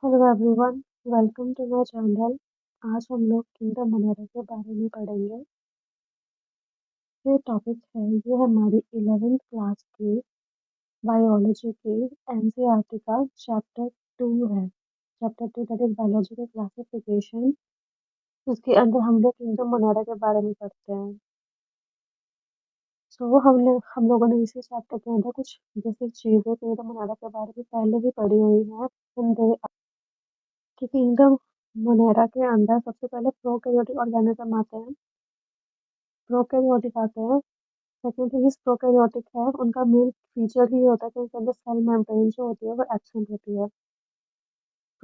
Hello everyone, welcome to my channel. आज हम लोग किंगडम मोनारो के बारे में पढ़ेंगे। ये टॉपिक है, ये हमारी 11th क्लास की बायोलॉजी की एनसीईआरटी का चैप्टर 2 है। Chapter 2 that is biological classification. उसके अंदर हम लोग किंगडम मोनारो के बारे में पढ़ते हैं। सो हम लोगों ने इसी चैप्टर के अंदर कुछ बेसिक चीज़ें किंगडम मोनारो के बारे में पहले भी पढ़ी हुई हैं। कि किंगडम मोनारो के अंदर सबसे पहले प्रोकैरियोटिक ऑर्गेनिज्म आते हैं। प्रोकैरियोटिक आते हैं। सेकंड थिंग इज प्रोकैरियोटिक है, उनका मेन फीचर ही होता है कि उनके अंदर सेल मेम्ब्रेन जो होती है वो एब्सेंट होती है।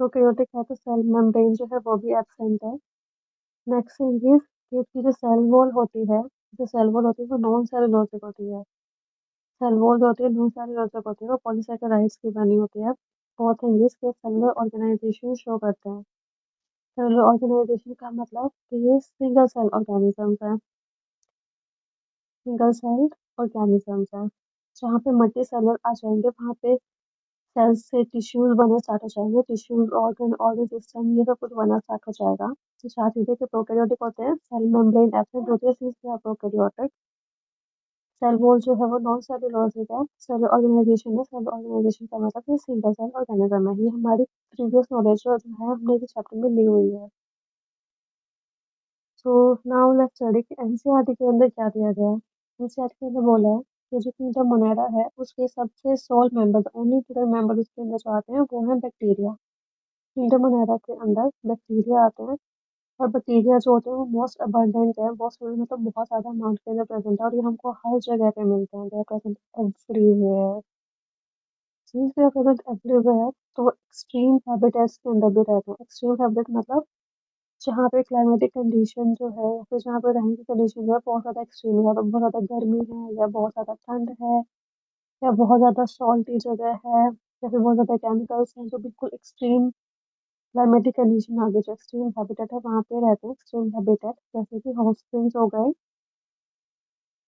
प्रोकैरियोटिक है तो सेल मेम्ब्रेन जो है वो भी एब्सेंट है। नेक्स्ट थिंग इज कि इसकी जो सेल वॉल होती है वो नॉन सेलुलोजिक होती है। सेल वॉल जो होती है नॉन सेलुलोजिक होती है, वो पॉलीसेकेराइड्स की बनी होती है। फोर्थ थिंग इज कि सेलुलर ऑर्गेनाइजेशन शो करते हैं। सेलुलर ऑर्गेनाइजेशन का मतलब कि ये सिंगल सेल ऑर्गेनिजम्स है। सिंगल सेल ऑर्गेनिजम्स है। जहाँ पे मल्टी सेलर आ जाएंगे वहाँ पे सेल्स से टिश्यूज बनना स्टार्ट हो जाएंगे। टिश्यूज, ऑर्गन, ऑर्गन सिस्टम, ये सब कुछ बनना स्टार्ट हो जाएगा। तो चार चीजें के प्रोकैरियोटिक होते हैं, सेल मेम्ब्रेन एब्सेंट होती है, इसलिए प्रोकैरियोटिक। सेल वॉल जो है वो नॉन सेलुलोजिक है। सेल ऑर्गेनाइजेशन है, सेल ऑर्गेनाइजेशन का मतलब सिंगल सेल ऑर्गेनिज्म है। ये हमारी प्रीवियस नॉलेज जो है हमने इस चैप्टर में ली हुई है। सो नाउ लेट्स स्टडी कि एनसीईआरटी के अंदर क्या दिया गया है। एनसीईआरटी के अंदर बोला है कि जो किंगडम मोनारा है उसके सबसे sole member, only two member उसके अंदर जो आते हैं वो हैं बैक्टीरिया। किंगडम मोनारा के अंदर बैक्टीरिया आते हैं, और बैक्टीरिया जो होते हैं वो मोस्ट अबंडेंट है, मोस्ट मतलब बहुत ज्यादा अमाउंट के अंदर प्रेजेंट है, और ये हमको हर जगह पे मिलते हैं। They are present everywhere. Since they are present everywhere तो एक्सट्रीम हैबिटेट्स के अंदर भी रहते हैं। एक्सट्रीम हैबिट मतलब जहाँ पे क्लाइमेटिक कंडीशन जो है, या फिर जहाँ पे रहने की कंडीशन जो है बहुत ज़्यादा एक्सट्रीम है, तो बहुत ज़्यादा गर्मी है या बहुत ज़्यादा ठंड है, या बहुत ज़्यादा सॉल्टी जगह है, या फिर बहुत ज़्यादा केमिकल्स हैं, जो बिल्कुल एक्सट्रीम क्लाइमेटिक कंडीशन आ गई, जो एक्सट्रीम हैबिटेट है वहाँ पे रहते हैं। एक्सट्रीम हैबिटेट जैसे कि हॉट स्प्रिंग्स हो गए,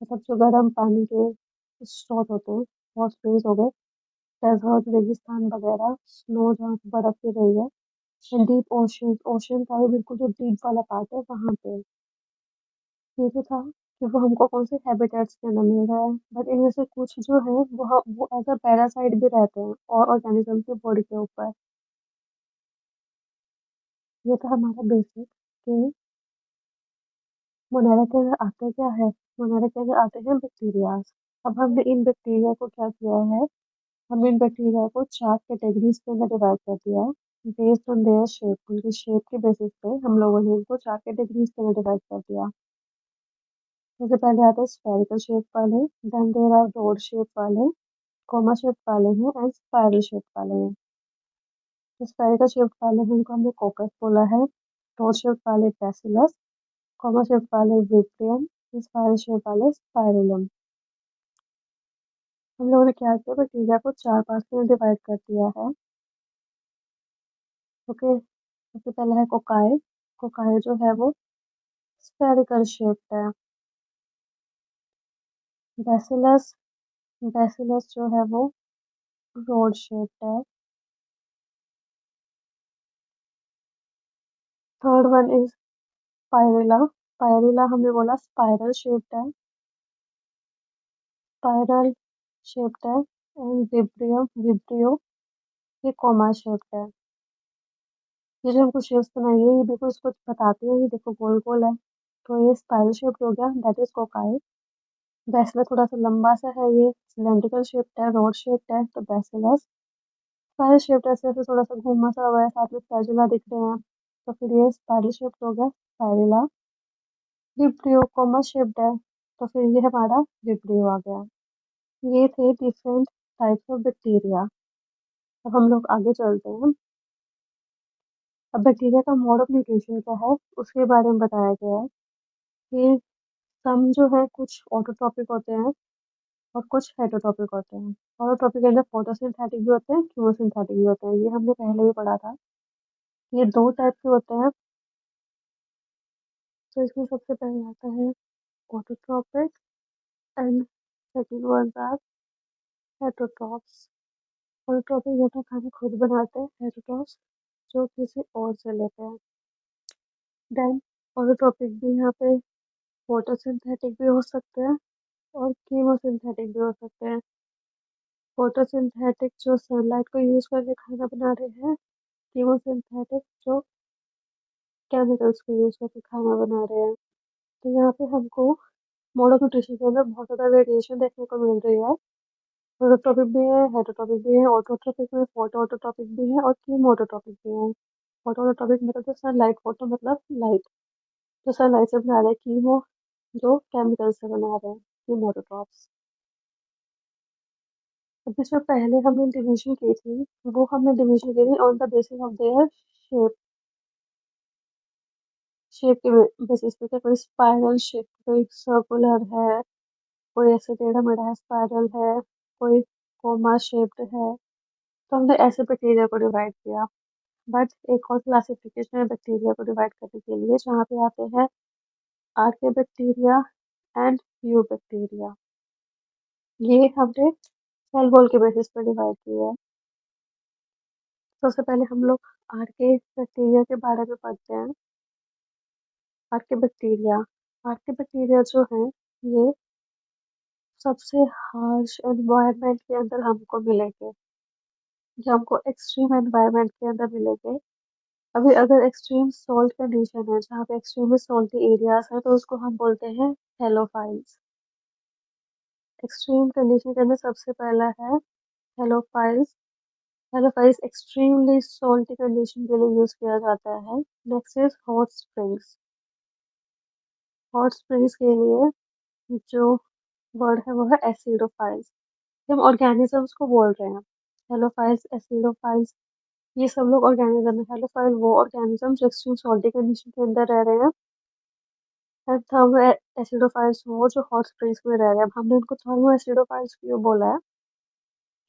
मतलब जो गर्म पानी के स्रोत होते हैं, हॉट स्प्रिंग्स हो गए। डेजर्ट, रेगिस्तान वगैरह, स्नो जहाँ पे बर्फ गिर रही है। डीप ओशन, ओशन का भी बिल्कुल जो डीप वाला पार्ट है वहाँ पे। ये जो था कि वो हमको कौन से हैबिटेट्स के अंदर मिल रहा है, बट इनमें से कुछ जो है वो एज अ पैरासाइट भी रहते हैं और ऑर्गेनिज्म की बॉडी के ऊपर। ये था हमारा बेसिक कि मोनारा के अंदर आते क्या है। मोनारा के अंदर आते हैं बैक्टीरिया। अब हमने इन बैक्टीरिया को क्या किया है, हमने इन बैक्टीरिया को चार कैटेगरीज के अंदर डिवाइड कर दिया है बेस्ड ऑन देयर शेप। उनकी शेप के बेसिस पे हम लोगों ने इनको चार कैटेगरीज के अंदर डिवाइड कर दिया। सबसे पहले आते हैं स्फेरिकल शेप वाले, then there are rod shape वाले, कॉमा शेप वाले हैं, एंड स्पाइरल शेप वाले हैं। जो स्फेरिकल शेप वाले हैं उनको हमने कोकस बोला है। रोड शेप वाले बैसिलस, कॉमा शेप वाले विब्रियम, स्पाइरल शेप वाले स्पाइरुलम। हम लोगों ने क्या किया, बैक्टीरिया को चार पार्ट में डिवाइड कर दिया है। ओके, सबसे पहला है कोकाई। कोकाई जो है वो स्फेरिकल शेप है। बैसिलस, बैसिलस जो है वो रोड शेप है। Third one is spirilla. Spirilla हमने बोला स्पाइरल शेप्ड है, स्पाइरल शेप्ड है। एंड विब्रियो, विब्रियो ये कोमा शेप्ड है। ये जो हमको शेप्स बनाई है ये बिल्कुल इसको बताती है, ये देखो गोल गोल है, तो ये स्पाइरल शेप्ड हो गया, दैट इज कोकाई। बैसिलस थोड़ा सा लंबा सा है, ये सिलेंड्रिकल शेप्ड है, रोड शेप्ड है, तो बैसिलस। स्पाइरल शेप्ड ऐसे ऐसे थोड़ा सा घूमा सा हुआ है, साथ में फ्लैजुला दिख रहे हैं, तो फिर ये स्पाइरल शेप्ड हो गया, स्पाइरुला। विब्रियो कोमा शेप्ड है, तो फिर ये हमारा विब्रियो आ गया। ये थे डिफरेंट टाइप्स ऑफ बैक्टीरिया। अब हम लोग आगे चलते हैं। अब बैक्टीरिया का मोड ऑफ न्यूट्रिशन क्या है उसके बारे में बताया गया है कि सम जो है कुछ ऑटोट्रॉपिक होते हैं और कुछ हेटरोट्रॉपिक होते हैं। ऑटोट्रॉपिक के अंदर फोटोसिंथेटिक भी होते हैं, कीमोसिंथेटिक भी होते हैं, ये हमने पहले भी पढ़ा था। ये दो टाइप के होते हैं। तो इसमें सबसे पहले आता है autotrophic, and second one are heterotrophs. Autotrophic जो अपना खाना खुद बनाते हैं, हेटरोट्रॉप्स जो किसी और से लेते हैं। देन ऑटोट्रोपिक भी यहाँ पे फोटोसिंथेटिक भी हो सकते हैं और कीमोसिंथेटिक भी हो सकते हैं। फोटोसिंथेटिक जो सनलाइट को यूज करके खाना बना रहे हैं, कीमोसिंथेटिक जो केमिकल्स को यूज करके खाना बना रहे हैं। तो यहाँ पे हमको मोड ऑफ न्यूट्रिशन के अंदर बहुत ज़्यादा वेरिएशन देखने को मिल रही है। प्रोटोट्रॉपिक भी है, हेटरोट्रॉपिक भी है, ऑटोट्रॉपिक में फोटो ऑटोट्रॉपिक भी है और कीमोटोट्रॉपिक भी है। फोटो ऑटोट्रॉपिक मतलब जो सनलाइट, फोटो मतलब लाइट, जो सनलाइट से बना रहे हैं। कीमो जो केमिकल से बना रहे हैं, कीमोटोट्रॉप्स। अब इसमें पहले हमने डिवीजन की थी, वो हमने डिवीजन की थी on the basis of their shape. Shape के बेसिस पे, कोई स्पाइरल शेप, कोई सर्कुलर है, कोई ऐसे टेढ़ा मेढ़ा है, स्पाइरल है, कोई कोमा शेप्ड है। तो हमने ऐसे बैक्टीरिया को डिवाइड किया। बट एक और क्लासिफिकेशन है बैक्टीरिया को डिवाइड करने के लिए, जहाँ पे आते हैं आर्के बैक्टीरिया एंड यू बैक्टीरिया। ये हमने सेल वॉल के बेसिस पर डिवाइड किया है। सबसे पहले हम लोग आर्के बैक्टीरिया के बारे में पढ़ते हैं। आर्के बैक्टीरिया, आर्के बैक्टीरिया जो है ये सबसे हार्श एनवायरनमेंट के अंदर हमको मिलेंगे, जो हमको एक्सट्रीम एनवायरनमेंट के अंदर मिलेंगे। अभी अगर एक्सट्रीम सॉल्ट कंडीशन है, जहाँ पे एक्सट्रीमली सॉल्टी एरियाज है, तो उसको हम बोलते हैं हेलोफाइल्स। एक्सट्रीम कंडीशन के अंदर सबसे पहला है halophiles. Halophiles extremely salty condition के लिए यूज किया जाता है। Next is hot springs. Hot springs के लिए जो वर्ड है वो है एसिडोफाइल्स। हम ऑर्गेनिजम्स को बोल रहे हैं, हेलोफाइल्स, एसिडोफाइल्स, ये सब लोग ऑर्गेनिज्म है। हेलोफाइल वो ऑर्गेनिज्म जो एक्सट्रीम सॉल्टी कंडीशन के अंदर रह रहे हैं। एंड थर्मो एसिडोफाइल्स वो जो हॉट स्प्रिंग्स में रह रहे हैं। अब हमने उनको थर्मो एसिडोफाइल्स क्यों बोला है?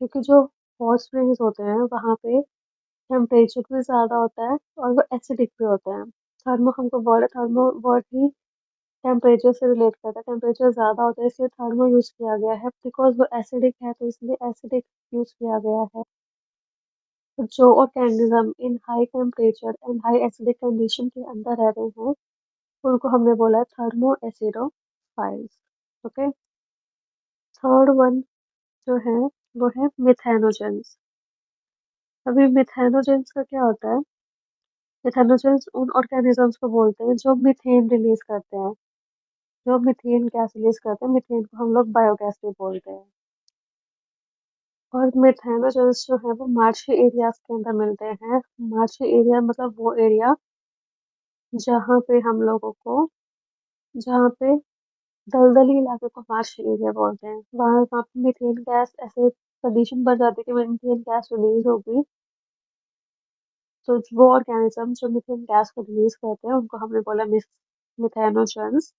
क्योंकि जो हॉट स्प्रिंग्स होते हैं वहाँ पे टेम्परेचर भी ज़्यादा होता है और वो एसिडिक भी होते हैं। थर्मो हमको वर्ड, थर्मो वर्ड ही टेम्परेचर से रिलेट करता है। टेम्परेचर ज़्यादा होता है इसलिए थर्मो यूज़ किया गया है। बिकॉज वो एसिडिक है तो इसलिए एसिडिक यूज़ किया गया है। तो जो organism in high temperature and high acidic condition के अंदर रह रहे हैं, उनको हमने बोला है thermo acidophiles. Okay, third one जो है वो है मिथेनोजेंस। अभी मिथेनोजेंस का क्या होता है? मिथेनोजेंस उन ऑर्गेनिजम्स को बोलते हैं जो मीथेन रिलीज करते हैं, जो मीथेन गैस रिलीज करते हैं। मीथेन को हम लोग बायोगैस भी बोलते हैं। और मिथेनोजेंस जो है वो मार्शी एरियाज के अंदर मिलते हैं। मार्शी एरिया मतलब वो एरिया जहाँ पे हम लोगों को, जहाँ पे दलदली इलाके को मार्शी एरिया बोलते हैं। वहाँ वहाँ पे मीथेन गैस ऐसे कंडीशन बन जाती है कि मीथेन गैस रिलीज होगी। तो वो ऑर्गेनिज्म जो मीथेन गैस को रिलीज करते हैं उनको हमने बोला मिथेनोजेंस।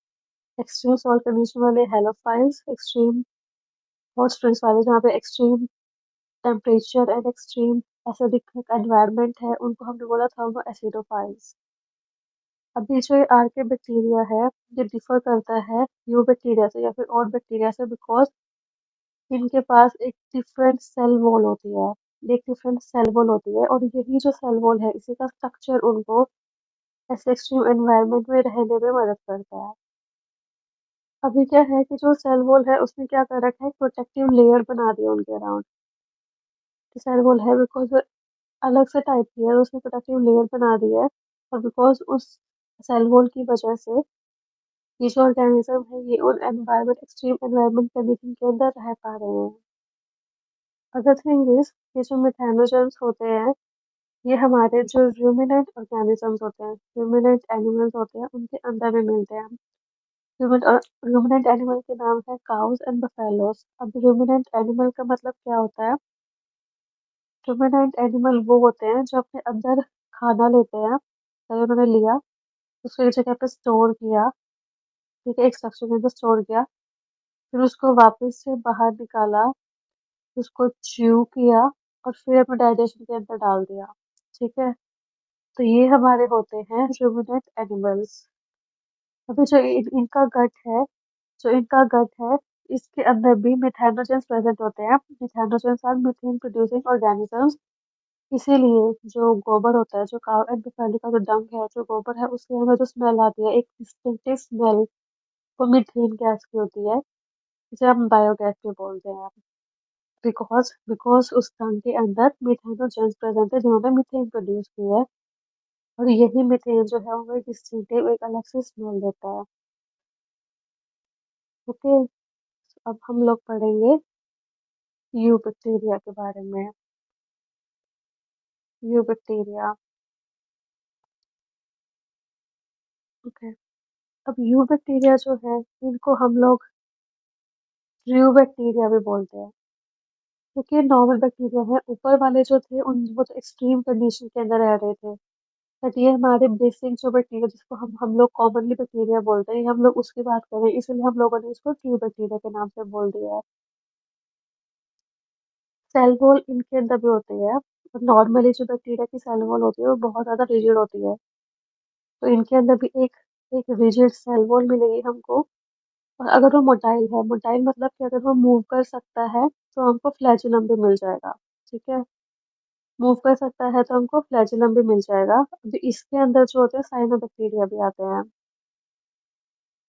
एक्सट्रीम सॉल्ट कंडीशन वाले हेलोफाइल्स, एक्सट्रीम हॉट स्प्रिंग्स वाले जहाँ पे extreme temperature and extreme acidic environment है, उनको हमने बोला थर्मो एसिडोफाइल्स। अभी जो ये आर्के बैक्टीरिया है ये डिफर करता है यू बैक्टीरिया से या फिर और बैक्टीरिया से, बिकॉज इनके पास एक डिफरेंट सेल वॉल होती है। एक डिफरेंट सेल वॉल होती है और यही जो सेल वॉल है इसी का स्ट्रक्चर उनको ऐसे एक्सट्रीम एनवायरनमेंट में रहने में मदद करता है। अभी क्या है कि जो सेल वॉल है उसने क्या कर रखा है, प्रोटेक्टिव लेयर बना दिया उनके अराउंड। सेल वॉल है बिकॉज अलग से टाइप की है, उसने प्रोटेक्टिव लेयर बना दी है। और बिकॉज उस सेल वॉल की वजह से ये जो ऑर्गेनिज्म है ये उन एनवायरनमेंट, एक्सट्रीम एनवायरनमेंट कंडीशन के अंदर रह पा रहे हैं। अदर थिंग इज, ये जो मिथेनोजेंस होते हैं ये हमारे जो रूमिनेंट ऑर्गेनिजम्स होते हैं, रूमिनेंट एनिमल्स होते हैं, उनके अंदर में मिलते हैं। रूमिनेंट एनिमल के नाम है काउज एंड बफेलोस। अब रूमिनेंट एनिमल का मतलब क्या होता है? रूमिनेंट एनिमल वो होते हैं जो अपने अंदर खाना लेते हैं, अगर उन्होंने लिया उसको एक जगह पे स्टोर किया, ठीक है, एक स्ट्रक्चर के अंदर स्टोर किया, फिर उसको वापस से बाहर निकाला, उसको च्यू किया और फिर अपने डाइजेशन के अंदर डाल दिया। ठीक है, तो ये हमारे होते हैं रूमिनेंट एनिमल्स। अभी जो इनका गट है, जो इनका गट है इसके अंदर भी मिथेनोजेंस प्रेजेंट होते हैं। Methanogens are methane producing organisms इसीलिए जो गोबर होता है, जो काव एंड बफेलो का जो डंग है, जो गोबर है, उससे हमें जो स्मेल आती है, एक डिस्टिंक्टिव स्मेल, वो मीथेन गैस की होती है, जिसे हम बायोगैस भी बोलते हैं। बिकॉज बिकॉज उस डंग के अंदर मीथेनोजेंस प्रेजेंट है जिन्होंने मीथेन प्रोड्यूस किया है, और यही मीथेन जो है वो डिस्टिंक्टिव एक अलग से स्मेल देता है। ओके, अब हम लोग पढ़ेंगे यू बैक्टीरिया के बारे में। You bacteria. ओके, अब यू बैक्टीरिया जो है, इनको हम लोग ट्रू बैक्टीरिया भी बोलते हैं, क्योंकि नॉर्मल बैक्टीरिया है। ऊपर वाले जो थे उन वो तो एक्सट्रीम कंडीशन के अंदर रह रहे थे, बट ये हमारे बेसिक जो बैक्टीरिया, जिसको हम लोग कॉमनली बैक्टीरिया बोलते हैं, ये हम लोग उसकी बात करें, इसलिए हम लोगों ने इसको ट्रू बैक्टीरिया के नाम से बोल दिया है। सेल वॉल इनके अंदर भी होती है, और नॉर्मली जो बैक्टीरिया की सेल वॉल होती है वो बहुत ज्यादा रिजिड होती है, तो इनके अंदर भी एक एक रिजिड सेल वॉल मिलेगी हमको। और अगर वो मोटाइल है, मोटाइल मतलब कि अगर वो मूव कर सकता है तो हमको फ्लैजुलम भी मिल जाएगा। ठीक है, मूव कर सकता है तो हमको फ्लैजुलम भी मिल जाएगा। अभी इसके अंदर जो होते हैं साइनोबैक्टीरिया भी आते हैं।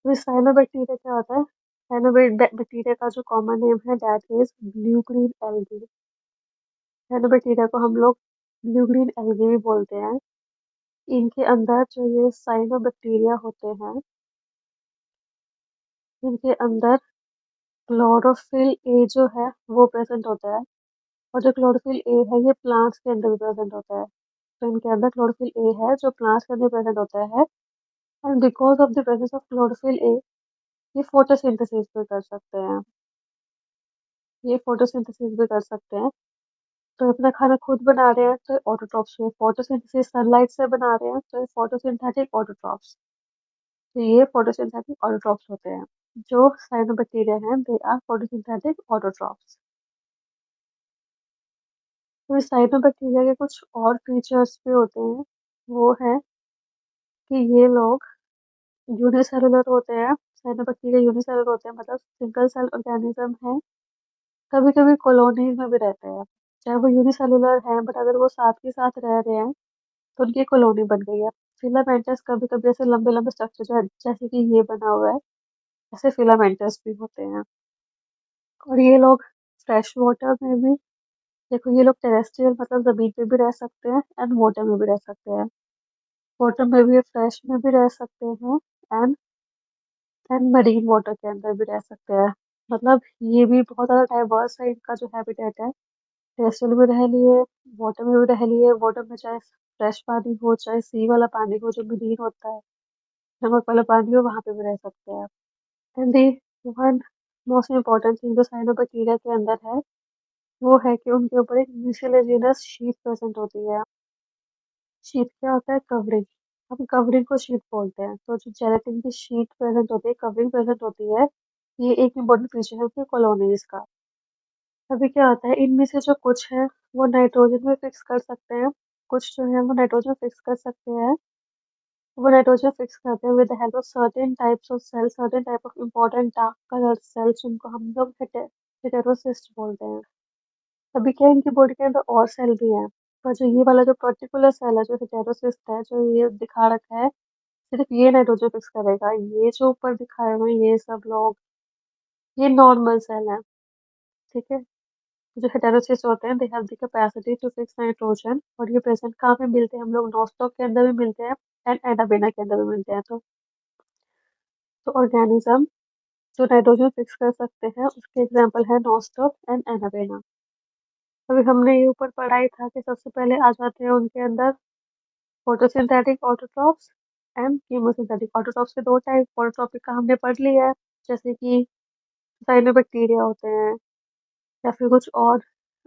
तो इस साइनोबैक्टीरिया क्या होता है? साइनोबैक्टीरिया का जो कॉमन नेम है that is blue green algae. Cyanobacteria को हम लोग ब्लू ग्रीन एल्गी भी बोलते हैं। इनके अंदर जो ये साइनोबैक्टीरिया होते हैं, इनके अंदर क्लोरोफिल ए जो है वो प्रेजेंट होता है, और जो क्लोरोफिल ए है ये प्लांट्स के अंदर भी प्रेजेंट होता है। तो इनके अंदर क्लोरोफिल ए है जो प्लांट्स के अंदर प्रेजेंट होता है, and because of the presence of chlorophyll A ये फोटोसिंथेसिस भी कर सकते हैं। ये फोटोसिंथेसिस भी कर सकते हैं, तो अपना खाना खुद बना रहे हैं तो ऑटोट्रॉफ्स हुए। फोटोसिंथेसिस सनलाइट से बना रहे हैं तो फोटोसिंथेटिक ऑटोट्रॉफ्स। तो ये फोटोसिंथेटिक ऑटोट्रॉफ्स होते हैं। जो साइनोबैक्टीरिया हैं दे आर फोटोसिंथेटिक ऑटोट्रॉफ्स। तो इस साइनोबैक्टीरिया के कुछ और फीचर्स भी होते हैं, वो है कि ये लोग यूनिसेलुलर होते हैं। साइनोबैक्टीरिया यूनिसेलुलर होते हैं, मतलब सिंगल सेल ऑर्गेनिज्म है। कभी कभी कॉलोनीज में भी रहते हैं, चाहे वो यूनिसेलुलर है, बट अगर वो साथ के साथ रह रहे हैं तो उनकी कॉलोनी बन गई है। फिलामेंटस कभी कभी ऐसे लंबे लंबे स्ट्रक्चर जैसे कि ये बना हुआ है, ऐसे फिलामेंटस भी होते हैं। और ये लोग फ्रेश वाटर में भी, देखो ये लोग टेरेस्ट्रियल मतलब जमीन पे भी रह सकते हैं, एंड वाटर में भी रह सकते हैं। वाटर में भी, फ्रेश में भी रह सकते हैं, एंड मरीन वाटर के अंदर भी रह सकते हैं। मतलब ये भी बहुत ज़्यादा डाइवर्स है इनका जो हैबिटेट है। टेरेस्ट्रियल में रह लिए, वाटर में भी रह लिए। वाटर में चाहे फ्रेश पानी हो, चाहे सी वाला पानी हो जो मरीन होता है, नमक वाला पानी हो, वहाँ पे भी रह सकते हैं। And the one most important thing जो साइनोबैक्टीरिया के अंदर है, वो है कि उनके ऊपर एक म्यूसिलेजिनस शीट प्रेजेंट होती है। शीट क्या होता है? कवरिंग। हम कवरिंग को शीट बोलते हैं। तो जो जेलेटिन की शीट प्रेजेंट होती है, कवरिंग प्रेजेंट होती है, ये एक इम्पोर्टेंट फीचर है उनकी कॉलोनीज का। अभी क्या होता है, इनमें से जो कुछ है वो नाइट्रोजन में फिक्स कर सकते हैं, कुछ जो है वो नाइट्रोजन फिक्स कर सकते हैं। वो नाइट्रोजन फिक्स करते हैं with the help of certain types of cell, certain type of important dark colour cells, जिनको हम लोग हेटेरोसिस्ट बोलते हैं। अभी क्या इनकी बॉडी के अंदर और सेल भी हैं, पर जो ये वाला जो पर्टिकुलर सेल है जो हेटेरोसिस्ट है, जो ये दिखा रखा है, सिर्फ ये नाइट्रोजन फिक्स करेगा। ये जो ऊपर दिखाए हुए हैं ये सब लोग, ये नॉर्मल सेल है। ठीक है, जो हेटेरोसिस्ट होते हैं they have the capacity to fix nitrogen, और ये प्रेजेंट कहाँ पे मिलते हैं? हम लोग नॉस्टॉक के अंदर भी मिलते हैं, एंड एनाबेना के अंदर भी मिलते हैं। तो ऑर्गेनिज्म जो नाइट्रोजन फिक्स कर सकते हैं उसके एग्जाम्पल है नॉस्टॉक एंड एनाबेना। अभी हमने ये ऊपर पढ़ा ही था कि सबसे पहले आ जाते हैं उनके अंदर photosynthetic autotrophs and chemosynthetic autotrophs के दो टाइप ऑटोट्रॉपिक का हमने पढ़ लिया है, जैसे कि साइनोबैक्टीरिया होते हैं, या फिर कुछ और।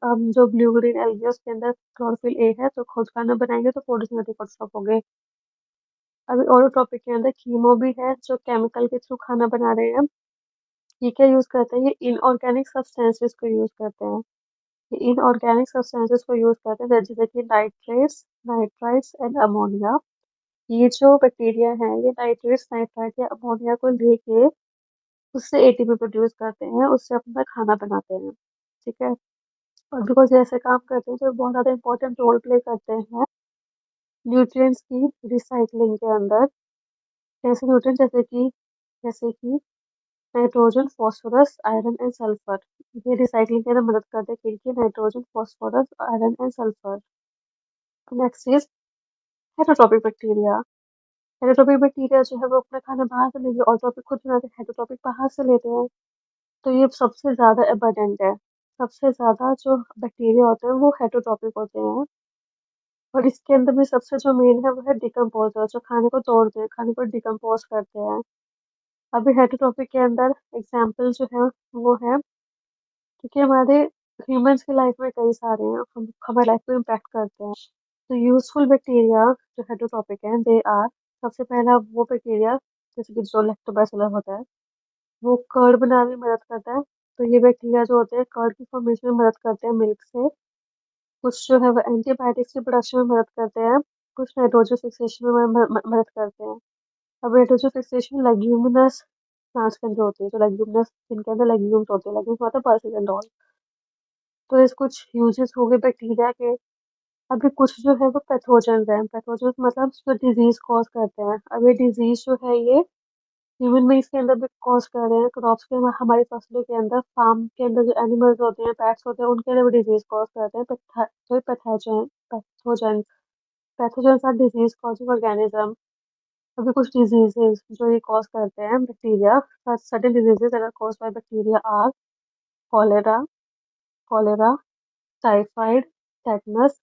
जो ब्लू ग्रीन एल्गी उसके अंदर क्लोरोफिल ए है, तो खुद खाना बनाएंगे तो फोटोसिंथेटिक ऑटोट्रॉफ हो गए। अभी ऑटोट्रॉपिक के अंदर कीमो भी है, जो केमिकल के थ्रू खाना बना रहे हैं। ये क्या यूज करते हैं? ये इनऑर्गेनिक सब्सटेंसेस को यूज करते हैं। ये इनऑर्गेनिक सब्सटेंसेस को यूज करते हैं, जैसे कि नाइट्रेट्स, नाइट्राइट्स एंड अमोनिया। ये जो बैक्टीरिया है ये नाइट्रेट्स, नाइट्राइट या अमोनिया को लेके उससे एटीपी प्रोड्यूस करते हैं, उससे अपना खाना बनाते हैं। ठीक है, और बिकॉज़ ये ऐसे काम करते हैं तो ये बहुत ज़्यादा इम्पोर्टेंट रोल प्ले करते हैं न्यूट्रिएंट्स की रिसाइक्लिंग के अंदर। कैसे न्यूट्रिएंट जैसे कि nitrogen, phosphorus, iron and sulphur. ये रिसाइक्लिंग के अंदर मदद करते हैं किनकी? Nitrogen, phosphorus, iron and sulphur. Next is heterotrophic bacteria. Heterotrophic bacteria जो है वो अपना खाना बाहर से लेंगे, ऑटोट्रॉपिक खुद बनाते हैं, हेटरोट्रॉपिक बाहर से लेते हैं। तो ये सबसे ज़्यादा एबंडेंट है। सबसे ज़्यादा जो बैक्टीरिया होते हैं वो हेटरोट्रॉपिक होते हैं। और इसके अंदर भी सबसे जो मेन है वो है डिकम्पोजर, जो खाने को तोड़ते हैं, खाने को डिकम्पोज करते हैं। अभी हेटरोट्रॉपिक के अंदर एग्जाम्पल जो है वो है, क्योंकि हमारे ह्यूमंस की लाइफ में कई सारे हैं, हम हमारी लाइफ को इम्पैक्ट करते हैं। तो यूजफुल बैक्टीरिया जो हेटरोट्रॉपिक हैं दे आर, सबसे पहला वो बैक्टीरिया जैसे कि जो लैक्टोबैसिलस होता है, वो कर्ड बनाने में मदद करता है। तो ये बैक्टीरिया जो होते हैं कर्ड की फॉर्मेशन में मदद करते हैं मिल्क से। कुछ जो है वो एंटीबायोटिक्स की प्रोडक्शन में मदद करते हैं। कुछ नाइट्रोजन फिक्सेशन में मदद करते हैं। अब नाइट्रोजन फिक्सेशन लेग्यूमिनस प्लांट्स के अंदर होती है, जो लेग्यूमिनस जिनके अंदर लेग्यूम्स होते हैं, लेग्यूम्स मतलब पल्सेस एंड ऑल। तो इस कुछ यूजेस हो गए बैक्टीरिया के। अभी कुछ जो है वो पैथोजेंस हैं। पैथोजेंस मतलब जो डिजीज कॉज करते हैं। अब ये डिजीज जो है ये ह्यूमन बींग्स के अंदर भी कॉज कर रहे हैं, क्रॉप्स के, हमारी फसलों के अंदर, फार्म के अंदर जो एनिमल्स होते हैं, पेट्स होते हैं, उनके अंदर भी डिजीज कॉज करते हैं। Pathogens pathogens are disease causing organism. अभी कुछ डिजीजेस जो ये कॉज करते हैं bacteria, certain diseases that are caused by bacteria are cholera cholera typhoid, tetanus,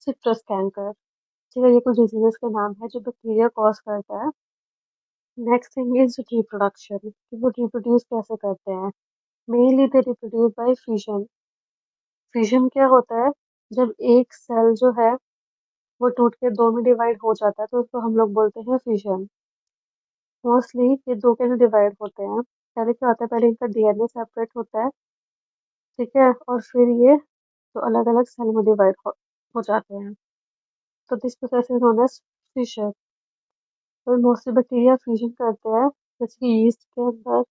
citrus canker. ठीक है, ये कुछ डिजीजेस के नाम है जो बैक्टीरिया कॉज करता है। नेक्स्ट थिंग इज रिप्रोडक्शन, कि वो रिप्रोड्यूस कैसे करते हैं। Mainly they reproduce by fission. Fission क्या होता है? जब एक सेल जो है वो टूट के दो में डिवाइड हो जाता है तो उसको हम लोग बोलते हैं फिशन। मोस्टली ये दो के अंदर डिवाइड होते हैं। पहले क्या होता है, पहले इनका डीएनए सेपरेट होता है, ठीक है, और फिर ये तो अलग अलग सेल में डिवाइड हो जाते हैं। तो this process is known as fission. तो मोस्टली बैक्टीरिया फ्यूजन करते हैं, जैसे कि यीस्ट के अंदर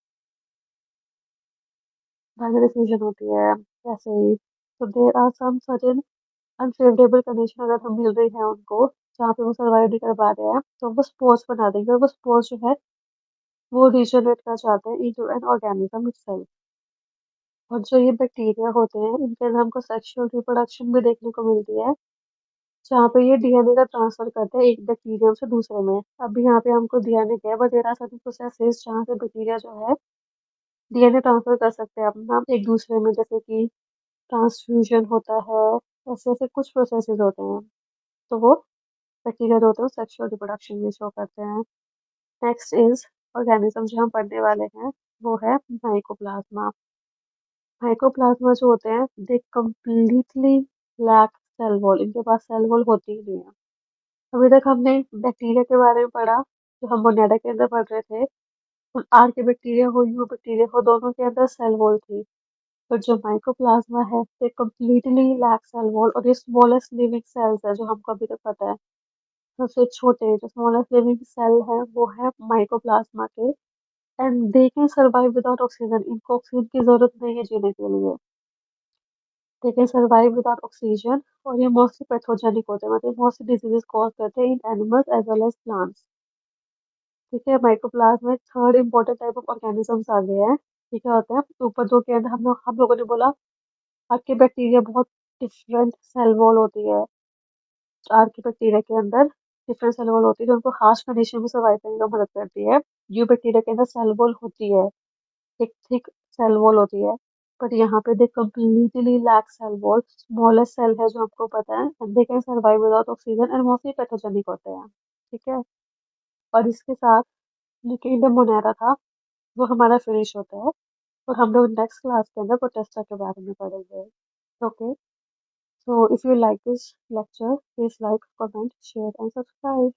बाइनरी फ्यूजन होती है, ऐसे ही। तो there are some certain unfavourable condition अगर हम मिल रही है उनको, जहाँ पे वो सर्वाइव नहीं कर पा रहे हैं, तो वो स्पोर्स बना देंगे, और वो स्पोर्स जो है वो रीजनरेट करना चाहते हैं इनटू एन ऑर्गेनिज्म इटसेल्फ। और जो ये बैक्टीरिया होते हैं इनके अंदर हमको सेक्सुअल रिप्रोडक्शन भी देखने को मिलती है, जहाँ पे ये डीएनए का ट्रांसफर करते हैं एक बैक्टीरियम से दूसरे में। अभी यहाँ पे हमको डीएनए क्या है, but there are certain processes जहाँ से बैक्टीरिया जो है डीएनए ट्रांसफर कर सकते हैं अपना एक दूसरे में, जैसे कि ट्रांसफ्यूजन होता है। ऐसे ऐसे कुछ प्रोसेसेस होते हैं। तो वो बैक्टीरिया जो होते हैं सेक्सुअल रिप्रोडक्शन में शो करते हैं। नेक्स्ट इज ऑर्गेनिज्म जो हम पढ़ने वाले हैं वो है माइकोप्लाज्मा। माइकोप्लाज्मा जो होते हैं they completely lack cell wall, इनके पास सेल वॉल होती ही नहीं है। अभी तक हमने बैक्टीरिया के बारे में पढ़ा, जो हम मोनेडा के अंदर पढ़ रहे थे। आर के बैक्टीरिया हो, यू बैक्टीरिया हो, दोनों के अंदर सेल वॉल थी। पर जो माइकोप्लाज्मा है they completely lack cell wall, और ये स्मॉलेस्ट लिविंग सेल्स है जो हमको अभी तक पता है। सबसे छोटे जो स्मॉलेस्ट लिविंग सेल है वो है माइकोप्लाज्मा के। And they can survive without oxygen, इनको ऑक्सीजन की जरूरत नहीं है जीने के लिए। दे कैन सर्वाइव विदाउट ऑक्सीजन। और ये मोस्टली पैथोजेनिक होते हैं, मतलब मोस्टली डिजीजेस कॉज करते हैं in animals as well as plants. ठीक है, माइकोप्लाज्मा में third important type of organisms आ गए हैं। ठीक है, होते हैं ऊपर दो के अंदर हम लोगों ने बोला आपके बैक्टीरिया बहुत डिफरेंट सेल वॉल होती है। आर्की बैक्टीरिया के अंदर डिफरेंट सेल वॉल होती है जो उनको हार्श कंडीशन में सर्वाइव करने में मदद करती है। यू बैक्टीरिया के अंदर सेल वॉल होती है, एक थिक सेल वॉल होती है। बट यहाँ पे they completely lack cell wall, smallest cell है जो आपको पता है, and they can survive without oxygen and mostly pathogenic होते हैं। ठीक है, और इसके साथ जो किंगडम मोनेरा था वो हमारा फिनिश होता है, और हम लोग नेक्स्ट क्लास के अंदर प्रोटेस्टा के बारे में पढ़ेंगे। Okay, so if you like this lecture, please like, comment, share and subscribe.